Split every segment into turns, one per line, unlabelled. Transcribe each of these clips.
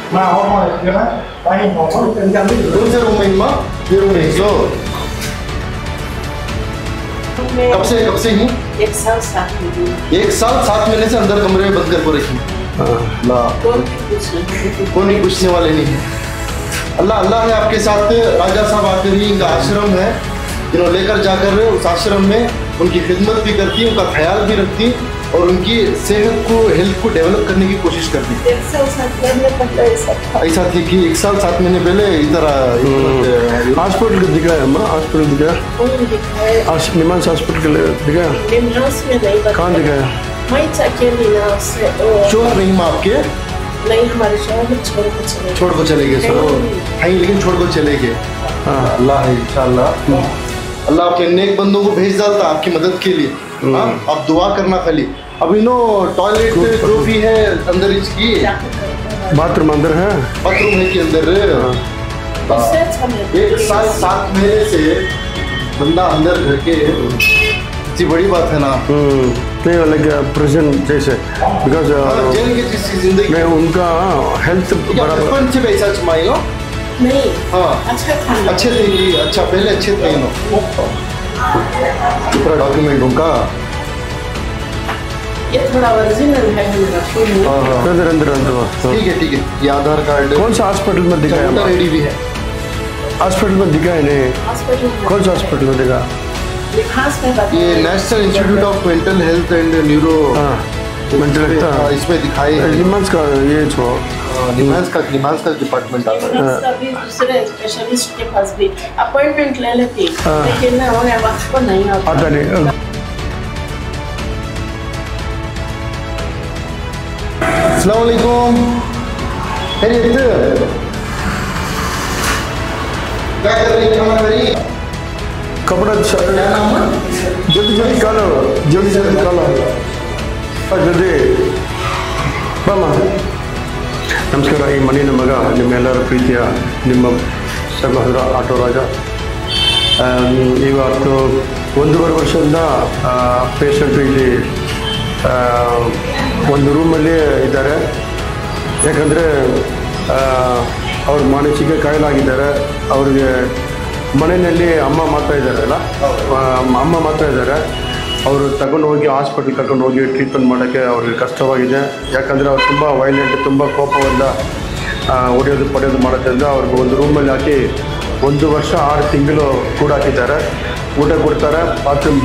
कौन से रूम में इम्मा? ये रूम है जो कब से ही
1 साल 7 महीने
1 साल 7 महीने से अंदर कमरे में बंद कर को रखी। कौन भी पूछने वाले नहीं है। अल्लाह अल्लाह है आपके साथ। राजा साहब आकर ही इनका आश्रम है, जिन्होंने लेकर जाकर उस आश्रम में उनकी खिदमत भी करती, उनका ख्याल भी रखती और उनकी सेहत को, हेल्थ को डेवलप करने की कोशिश करती।
1 साल 7 महीने पहले
ऐसा थी कि 1 साल 7 महीने पहले इधर
हॉस्पिटल दिखाया अम्मा, हॉस्पिटल दिखाया, निमांस हॉस्पिटल दिखाया,
निमांस में नहीं बताया।
कहाँ दिखाया?
मैं अकेली ना से
शोहर नहीं माँ आपके?
नहीं, हमारे शोहर छोड़ को चले
गए। नहीं लेकिन छोड़ को चले गए। अल्लाह है इंशाल्लाह, अल्लाह आपके नेक बंदों को भेज डालता आपकी मदद के लिए। आप दुआ करना खाली। अब इनो टॉयलेट जो भी है अंदर इसकी,
बाथरूम अंदर है,
बाथरूम है कि अंदर। 1 साल 7 महीने से बंदा अंदर घर के, इतनी बड़ी बात है ना।
नहीं लाइक प्रेजेंट जैसे बिकॉज
जेल की जिसकी जिंदगी
मैं उनका हेल्थ
बचपन से पैसा चमाई लो
नहीं।
हाँ अच्छे थे कि अच्छा पहले अच्छे थे नो पूरा डॉक्यूमेंट उनका
ये थोड़ा ओरिजिनल है
अंदर अंदर अंदर।
ठीक है ये आधार कार्ड।
कौन सा हॉस्पिटल में दिखाया?
रेडी भी है
हॉस्पिटल में दिखाया नहीं? कौन सा हॉस्पिटल में दिखा?
ये national institute of mental health and neuro
mental
इसमें दिखाए।
निमांस का ये छो
निमांस का डिपार्टमेंट आता है।
दूसरे स्पेशलिस्ट के पास भी अपॉइंटमेंट ले लेती, लेकिन उन्हें वक्त पर नहीं आता
नहीं।
अस्सलाम वालेकुम। खैरियत? क्या कर रही है? खाना खा रही?
कपड़ा जल्दी जल्दी कालो, जल्दी जल्दी कालो, जल्दी ಬಮ್ಮ. ನಮಸ್ಕಾರ. ಈ ಮಣ್ಣಿನ ಮಗ ನಿಮ್ಮೆಲ್ಲರ ಪ್ರೀತಿಯ ನಿಮ್ಮ ಸಹೋದರ ಆಟೋ ರಾಜ. ಇವತ್ತು 1.5 ವರ್ಷದಿಂದ ಪೇಷಂಟು ಇಲ್ಲಿ ಒಂದು ರೂಮಲ್ಲಿ ಇದ್ದಾರೆ. ಯಾಕಂದರೆ ಅವ್ರ ಮಾನಸಿಕ ಕಾಯಿಲಾಗಿದ್ದಾರೆ. ಅವ್ರಿಗೆ ಮನೆಯಲ್ಲಿ ಅಮ್ಮ ಮಾತ್ರ ಇದ್ದಾರಲ್ಲ, ಅಮ್ಮ ಮಾತ್ರ ಇದ್ದಾರೆ. ಅವರು ತಗೊಂಡು ಹೋಗಿ ಹಾಸ್ಪಿಟ್ಲ್ ಕರ್ಕೊಂಡು ಹೋಗಿ ಟ್ರೀಟ್ಮೆಂಟ್ ಮಾಡೋಕ್ಕೆ ಅವ್ರಿಗೆ ಕಷ್ಟವಾಗಿದೆ. ಯಾಕಂದರೆ ಅವ್ರು ತುಂಬ ವೈಲೆಂಟ್, ತುಂಬ ಕೋಪದಿಂದ ಹೊಡೆಯೋದು ಪಡೆಯೋದು ಮಾಡೋದ್ರಿಂದ ಅವ್ರಿಗೆ ಒಂದು ರೂಮಲ್ಲಿ ಹಾಕಿ 1 ವರ್ಷ 6 ತಿಂಗಳು ಕೂಡ ಹಾಕಿದ್ದಾರೆ. ಊಟ ಕೊಡ್ತಾರೆ,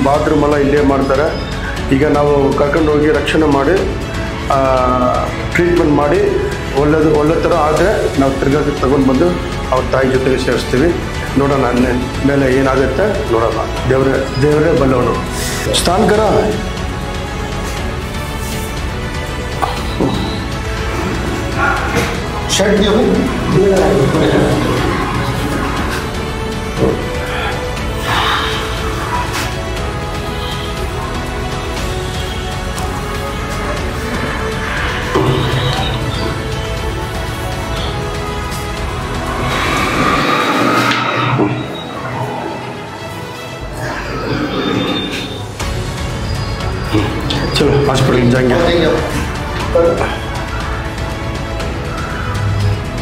ಬಾತ್ರೂಮೆಲ್ಲ ಇಲ್ಲೇ ಮಾಡ್ತಾರೆ. ಈಗ ನಾವು ಕರ್ಕೊಂಡು ಹೋಗಿ ರಕ್ಷಣೆ ಮಾಡಿ ಟ್ರೀಟ್ಮೆಂಟ್ ಮಾಡಿ ಒಳ್ಳೆ ಥರ ಆದರೆ ನಾವು ತಿರ್ಗಾಕ್ಕೆ ತಗೊಂಡು ಬಂದು ಅವ್ರ ತಾಯಿ ಜೊತೆಗೆ ಸೇರಿಸ್ತೀವಿ. ನೋಡೋಣ ಮೇಲೆ ಏನಾಗುತ್ತೆ ನೋಡೋಣ. ದೇವರೇ ಬಲ್ಲವನು. ಸ್ನಾನ ಕರ
शर्ट दियो
चलो हॉस्पिटल जाएंगे.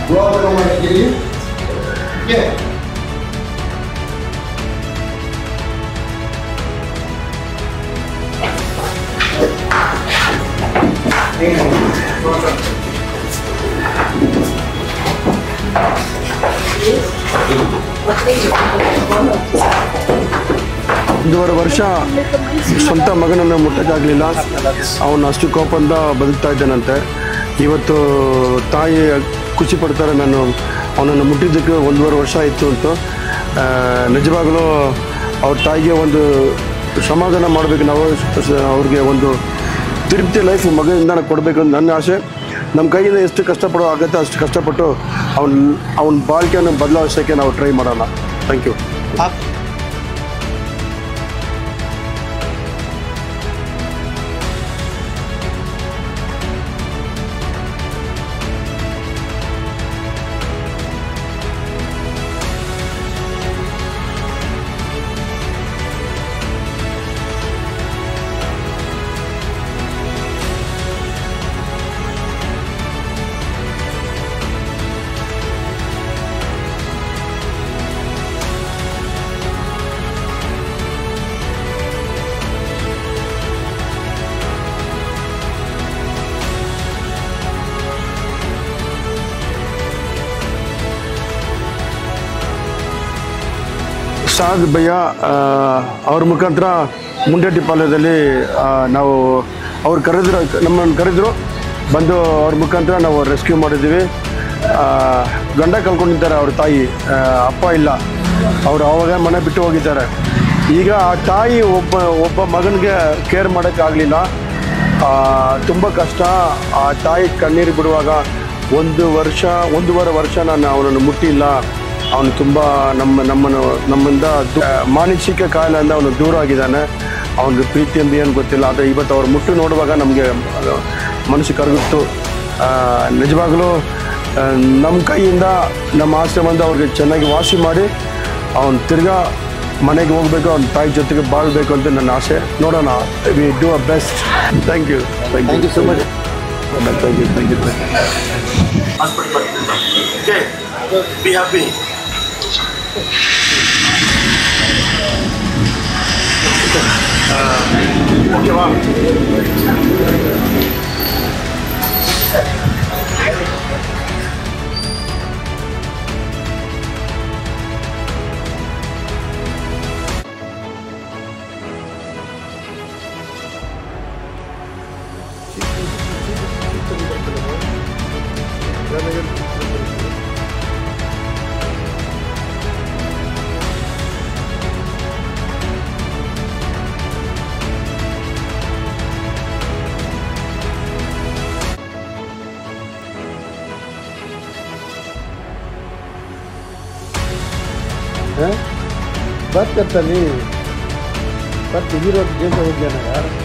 दुआ करो मेरे के लिए. ठीक है.
ಒಂದೂವರೆ ವರ್ಷ ಸ್ವಂತ ಮಗನನ್ನು ಮುಟ್ಟಕ್ಕಾಗಲಿಲ್ಲ. ಅವನು ಅಷ್ಟು ಕೋಪದಿಂದ ಬದುಕ್ತಾ ಇದ್ದಾನಂತೆ. ಇವತ್ತು ತಾಯಿ ಖುಷಿ ಪಡ್ತಾರೆ, ನಾನು ಅವನನ್ನು ಮುಟ್ಟಿದ್ದಕ್ಕೆ 1.5 ವರ್ಷ ಆಯಿತು ಅಂತ. ನಿಜವಾಗಲೂ ಅವ್ರ ತಾಯಿಗೆ ಒಂದು ಸಮಾಧಾನ ಮಾಡಬೇಕು ನಾವು. ಅವ್ರಿಗೆ ಒಂದು ತಿರುಪ್ತಿ ಲೈಫ್ ಮಗನಿಂದ ಕೊಡಬೇಕು ಅಂತ ನನ್ನ ಆಸೆ. ನಮ್ಮ ಕೈಯಿಂದ ಎಷ್ಟು ಕಷ್ಟಪಡೋ ಆಗುತ್ತೆ ಅಷ್ಟು ಕಷ್ಟಪಟ್ಟು ಅವನ ಬಾಳಿಕೆಯನ್ನು ಬದಲಾಯಿಸೋಕ್ಕೆ ನಾವು ಟ್ರೈ ಮಾಡೋಣ. Thank you. ಪ್ರಸಾದ್ ಭಯ್ಯ ಅವ್ರ ಮುಖಾಂತರ ಮುಂಡೇಟಿಪಾಳ್ಯದಲ್ಲಿ ನಾವು ಅವ್ರು ನಮ್ಮನ್ನು ಕರೆದ್ರು ಬಂದು ಅವ್ರ ಮುಖಾಂತರ ನಾವು ರೆಸ್ಕ್ಯೂ ಮಾಡಿದ್ದೀವಿ. ಗಂಡ ಕಳ್ಕೊಂಡಿದ್ದಾರೆ ಅವ್ರ ತಾಯಿ, ಅಪ್ಪ ಇಲ್ಲ, ಅವರು ಆವಾಗ ಮನೆ ಬಿಟ್ಟು ಹೋಗಿದ್ದಾರೆ. ಈಗ ಆ ತಾಯಿ ಒಬ್ಬ ಮಗನಿಗೆ ಕೇರ್ ಮಾಡೋಕ್ಕಾಗಲಿಲ್ಲ, ತುಂಬ ಕಷ್ಟ. ಆ ತಾಯಿ ಕಣ್ಣೀರು ಬಿಡುವಾಗ 1.5 ವರ್ಷ ನಾನು ಅವನನ್ನು ಮುಟ್ಟಿಲ್ಲ. ಅವನು ತುಂಬ ನಮ್ಮಿಂದ ಮಾನಸಿಕ ಕಾಯಿಲೆಯಿಂದ ಅವನು ದೂರ ಆಗಿದ್ದಾನೆ. ಅವನಿಗೆ ಪ್ರೀತಿ ಎಂದು ಏನು ಗೊತ್ತಿಲ್ಲ. ಆದರೆ ಇವತ್ತು ಅವ್ರು ಮುಟ್ಟು ನೋಡುವಾಗ ನಮಗೆ ಮನಸ್ಸು ಕರಗಿತ್ತು. ನಿಜವಾಗಲೂ ನಮ್ಮ ಕೈಯಿಂದ ನಮ್ಮ ಆಶ್ರಮದಿಂದ ಅವ್ರಿಗೆ ಚೆನ್ನಾಗಿ ವಾಸಿ ಮಾಡಿ ಅವನು ತಿರ್ಗಾ ಮನೆಗೆ ಹೋಗಬೇಕು, ಅವನ ತಾಯಿ ಜೊತೆಗೆ ಬಾಳಬೇಕು ಅಂತ ನನ್ನ ಆಸೆ. ನೋಡೋಣ, we do a best. Thank you so much. Thank you.
Be happy. Okay, wow.
बात करता नहीं, पर टीवी रोड जेल हो गया ना यार.